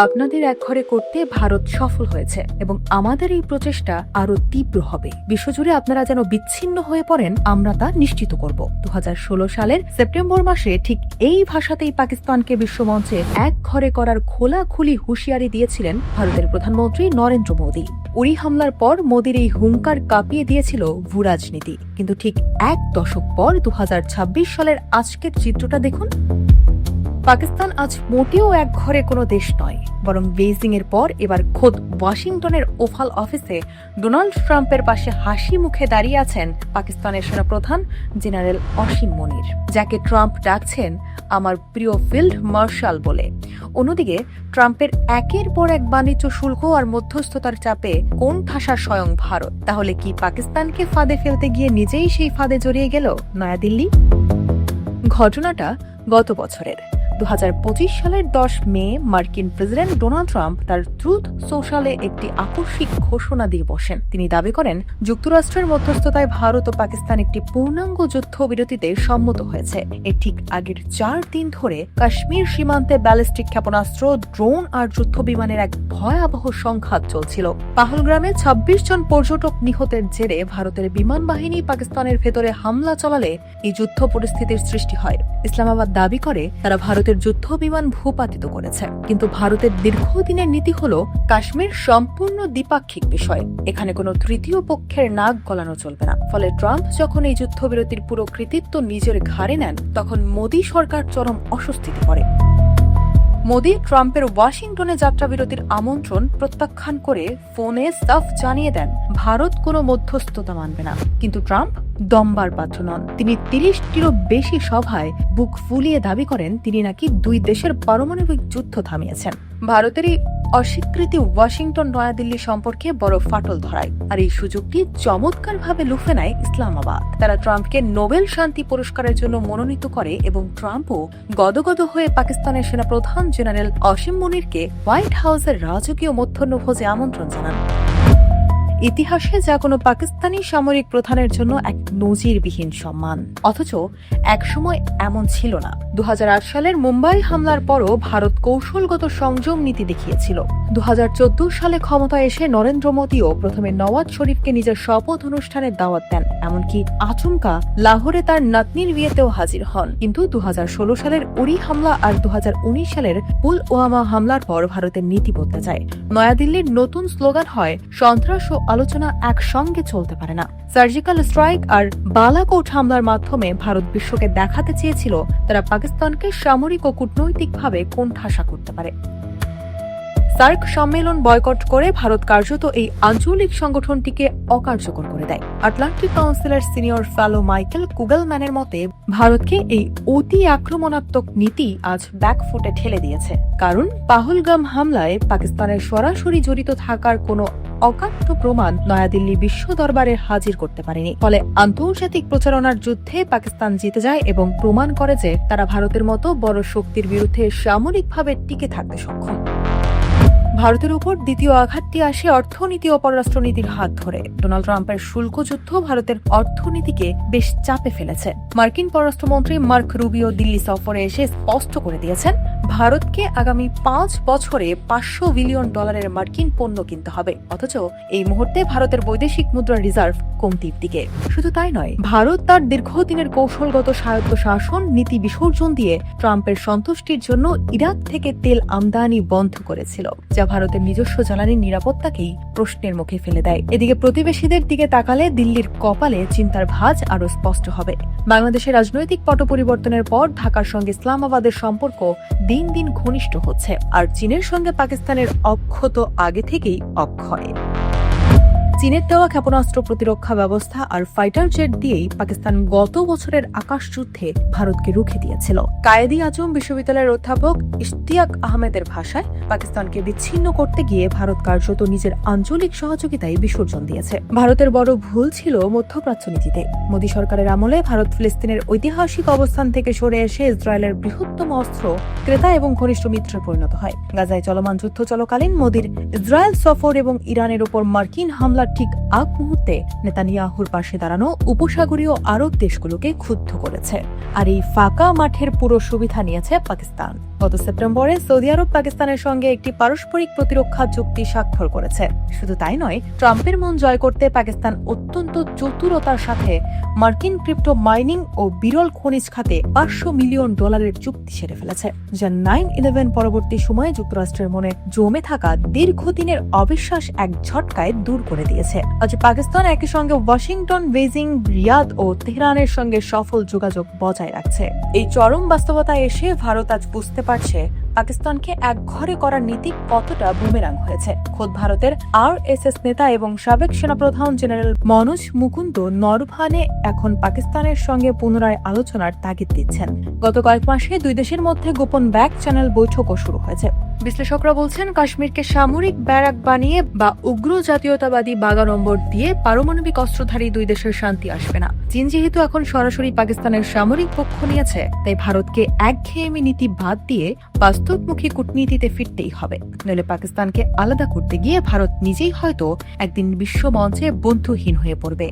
আপনাদের একঘরে করতে ভারত সফল হয়েছে এবং আমাদের এই প্রচেষ্টা আরো তীব্র হবে। বিশ্বজুড়ে আপনারা যেন বিচ্ছিন্ন হয়ে পড়েন, আমরা তা নিশ্চিত করব। 2016 সালের সেপ্টেম্বর মাসে ঠিক এই ভাষাতেই পাকিস্তানকে বিশ্বমঞ্চে একঘরে করার খোলাখুলি হুঁশিয়ারি দিয়েছিলেন ভারতের প্রধানমন্ত্রী নরেন্দ্র মোদী। উরি হামলার পর মোদীর এই হুঙ্কার কাঁপিয়ে দিয়েছিল ভূরাজনীতি। কিন্তু ঠিক এক দশক পর 2026 সালের আজকের চিত্রটা দেখুন। পাকিস্তান আজ মোটেও একঘরে কোনো দেশ নয়, বরং বেইজিং এর পর এবার খোদ ওয়াশিংটনের ওভাল অফিসে ডোনাল্ড ট্রাম্পের পাশে হাসি মুখে দাঁড়িয়ে আছেন পাকিস্তানের সেনাপ্রধান জেনারেল অসীম মনির, যাকে ট্রাম্প ডাকছেন আমার প্রিয় ফিল্ড মার্শাল বলে। অন্যদিকে ট্রাম্পের একের পর এক বাণিজ্য শুল্ক আর মধ্যস্থতার চাপে কোন ঠাসা স্বয়ং ভারত। তাহলে কি পাকিস্তানকে ফাঁদে ফেলতে গিয়ে নিজেই সেই ফাঁদে জড়িয়ে গেল নয়াদিল্লি? ঘটনাটা গত বছরের 2025 সালের 10 মে মার্কিন প্রেসিডেন্ট ডোনাল্ড ট্রাম্প তার ট্রুথ সোশ্যালে একটি আকস্মিক ঘোষণা দিয়ে বসেন। তিনি দাবি করেন, যুক্তরাষ্ট্রের মধ্যস্থতায় ভারত ও পাকিস্তান একটি পূর্ণাঙ্গ যুদ্ধবিরতিতে সম্মত হয়েছে। এর ঠিক আগের 4 দিন ধরে কাশ্মীর সীমান্তে ব্যালিস্টিক ক্ষেপণাস্ত্র, ড্রোন আর যুদ্ধ বিমানের এক ভয়াবহ সংঘাত চলছিল। পাহলগ্রামে 26 জন পর্যটক নিহতের জেরে ভারতের বিমান বাহিনী পাকিস্তানের ভেতরে হামলা চালালে এই যুদ্ধ পরিস্থিতির সৃষ্টি হয়। ইসলামাবাদ দাবি করে তারা ভারতের যুদ্ধ বিমান ভূপাতিত করেছে, কিন্তু ভারতের দীর্ঘদিনের নীতি হল কাশ্মীর সম্পূর্ণ দ্বিপাক্ষিক বিষয়, এখানে কোনো তৃতীয় পক্ষের নাক গলানো চলবে না। ফলে ট্রাম্প যখন এই যুদ্ধবিরতির পুরো কৃতিত্ব নিজের ঘাড়ে নেন, তখন মোদী সরকার চরম অস্বস্তিতে পড়ে। মোদী ট্রাম্পের ওয়াশিংটনে যাত্রাবিরতির আমন্ত্রণ প্রত্যাখ্যান করে ফোনে সাফ জানিয়ে দেন ভারত কোনো মধ্যস্থতা মানবে না। কিন্তু ট্রাম্প দম্বার পাত্র নন। তিনি 30টিরও বেশি সভায় বুক ফুলিয়ে দাবি করেন তিনি নাকি দুই দেশের পারমাণবিক যুদ্ধ থামিয়েছেন। ভারতের এই অস্বীকৃতি ওয়াশিংটন নয়াদিল্লি সম্পর্কে বড় ফাটল ধরায়, আর এই সুযোগটি চমৎকারভাবে লুফে নেয় ইসলামাবাদ। তারা ট্রাম্পকে নোবেল শান্তি পুরস্কারের জন্য মনোনীত করে এবং ট্রাম্পও গদগদ হয়ে পাকিস্তানের সেনাপ্রধান জেনারেল অসীম মনিরকে হোয়াইট হাউসের রাজকীয় মধ্যাহ্নভোজে আমন্ত্রণ জানান। ইতিহাসে যা কোনো পাকিস্তানি সামরিক প্রধানের জন্য এক নজিরবিহীন সম্মান। অথচ একসময় এমন ছিল না। 2008 সালের মুম্বাই হামলার পরও ভারত কৌশলগত সংযম নীতি দেখিয়েছিল। 2014 সালে ক্ষমতায় এসে নরেন্দ্র মোদীও প্রথমে নওয়াজ শরীফকে নিজের শপথ অনুষ্ঠানের দাওয়াত দেন, এমনকি আচমকা লাহোরে তার নাতনির বিয়েতেও হাজির হন। কিন্তু 2016 সালের উরি হামলা আর 2019 সালের পুলওয়ামা হামলার পর ভারতের নীতি বদলে যায়। নয়াদিল্লির নতুন স্লোগান হয়, সন্ত্রাস ও আলোচনা একসঙ্গে চলতে পারে না। সার্জিক্যাল স্ট্রাইক আর বালাকোট হামলার মাধ্যমে ভারত বিশ্বকে দেখাতে চেয়েছিল তারা পাকিস্তানকে সামরিক ও কূটনৈতিকভাবে কোণঠাসা করতে পারে। সার্ক সম্মেলন বয়কট করে ভারত কার্যত এই আঞ্চলিক সংগঠনটিকে অকার্যকর করে দেয়। আটলান্টিক কাউন্সিলের সিনিয়র ফেলো মাইকেল কুগেলম্যানের মতে ভারতকে এই অতি আক্রমণাত্মক নীতি আজ ব্যাকফুটে ঠেলে দিয়েছে। কারণ পাহলগাম হামলায় পাকিস্তানের সরাসরি জড়িত থাকার কোনো অকাট্য প্রমাণ নয়াদিল্লি বিশ্ব দরবারে হাজির করতে পারেনি। ফলে আন্তর্জাতিক প্রচারণার যুদ্ধে পাকিস্তান জিতে যায় এবং প্রমাণ করে যে তারা ভারতের মতো বড় শক্তির বিরুদ্ধে সামরিকভাবে টিকে থাকতে সক্ষম। ভারতের উপর দ্বিতীয় আঘাতটি আসে অর্থনীতি ও পররাষ্ট্রনীতির হাত ধরে। ডোনাল্ড ট্রাম্পের শুল্ক যুদ্ধ ভারতের অর্থনীতিকে বেশ চাপে ফেলেছে। মার্কিন পররাষ্ট্রমন্ত্রী মার্ক রুবিও দিল্লি সফরে এসে স্পষ্ট করে দিয়েছেন, ভারতকে আগামী 5 বছরে $500 বিলিয়ন মার্কিন পণ্য কিনতে হবে। অথচ এই মুহূর্তে ভারতের বৈদেশিক মুদ্রার রিজার্ভ কমতির দিকে। শুধু তাই নয়, ভারত তার দীর্ঘদিনের কৌশলগত স্বায়ত্তশাসন নীতি বিসর্জন দিয়ে ট্রাম্পের সন্তুষ্টির জন্য ইরাক থেকে তেল আমদানি বন্ধ করেছিল, যা ভারতের নিজস্ব জ্বালানির নিরাপত্তাকেই প্রশ্নের মুখে ফেলে দেয়। এদিকে প্রতিবেশীদের দিকে তাকালে দিল্লির কপালে চিন্তার ভাঁজ আরো স্পষ্ট হবে। বাংলাদেশের রাজনৈতিক পট পরিবর্তনের পর ঢাকার সঙ্গে ইসলামাবাদের সম্পর্ক দিন দিন ঘনিষ্ঠ হচ্ছে, আর চীনের সঙ্গে পাকিস্তানের অক্ষত আগে থেকেই অক্ষয়। চীনের দেওয়া ক্ষেপণাস্ত্র প্রতিরক্ষা ব্যবস্থা আর ফাইটার জেট দিয়েই পাকিস্তান গত বছরের আকাশ যুদ্ধে ভারতকে রুখে দিয়েছিল। কায়েদি আজম বিশ্ববিদ্যালয়ের অধ্যাপক ইশতিয়াক আহমেদের ভাষায়, পাকিস্তানকে বিচ্ছিন্ন করতে গিয়ে ভারত কার্যত নিজের আঞ্চলিক সহযোগিতায় বিসর্জন দিয়েছে। ভারতের বড় ভুল ছিল মধ্যপ্রাচ্য নীতিতে। মোদী সরকারের আমলে ভারত ফিলিস্তিনের ঐতিহাসিক অবস্থান থেকে সরে এসে ইসরায়েলের বৃহত্তম অস্ত্র ক্রেতা এবং ঘনিষ্ঠ মিত্রে পরিণত হয়। গাজায় চলমান যুদ্ধ চলাকালীন মোদীর ইসরায়েল সফর এবং ইরানের উপর মার্কিন হামলার ঠিক আগ মুহূর্তে নেতানিয়াহুর পাশে দাঁড়ানো উপসাগরীয় আরব দেশগুলোকে ক্ষুব্ধ করেছে। আর এই ফাঁকা মাঠের পুরো সুবিধা নিয়েছে পাকিস্তান। গত সেপ্টেম্বরে সৌদি আরব পাকিস্তানের সঙ্গে একটি পারস্পরিক প্রতিরক্ষা চুক্তি স্বাক্ষর করেছে। শুধু তাই নয়, ট্রাম্পের মন জয় করতে পাকিস্তান অত্যন্ত চতুরতার সাথে মার্কিন ক্রিপ্টো মাইনিং ও বিরল খনিজ খাতে $500 মিলিয়ন চুক্তি সেরে ফেলেছে, যা 9/11 পরবর্তী সময়ে যুক্তরাষ্ট্রের মনে জমে থাকা দীর্ঘদিনের অবিশ্বাস এক ঝটকায় দূর করে দিয়েছে। আজ পাকিস্তান একই সঙ্গে ওয়াশিংটন, বেজিং, রিয়াদ ও তেহরানের সঙ্গে সফল যোগাযোগ বজায় রাখছে। এই চরম বাস্তবতায় এসে ভারত আজ বুঝতে পারছে পাকিস্তানকে একঘরে করার নীতি কতটা বুমেরাং হয়েছে। খোদ ভারতের RSS নেতা এবং সাবেক সেনাপ্রধান জেনারেল মনোজ মুকুন্দ নরভানে এখন পাকিস্তানের সঙ্গে পুনরায় আলোচনার তাগিদ দিচ্ছেন। গত কয়েক মাসে দুই দেশের মধ্যে গোপন ব্যাক চ্যানেল বৈঠকও শুরু হয়েছে। বিশ্লেষকরা বলছেন, কাশ্মীরকে সামরিক ব্যারাক বানিয়ে বা উগ্র জাতীয়তাবাদী বাগা নম্বর দিয়ে পারমাণবিক অস্ত্রধারী দুই দেশের শান্তি আসবে না। চীন যেহেতু এখন সরাসরি পাকিস্তানের সামরিক পক্ষ নিয়েছে, তাই ভারতকে একঘেয়েমি নীতি বাদ দিয়ে বাস্তবমুখী কূটনীতিতে ফিরতেই হবে। নইলে পাকিস্তানকে আলাদা করতে গিয়ে ভারত নিজেই হয়তো একদিন বিশ্ব মঞ্চে বন্ধুহীন হয়ে পড়বে।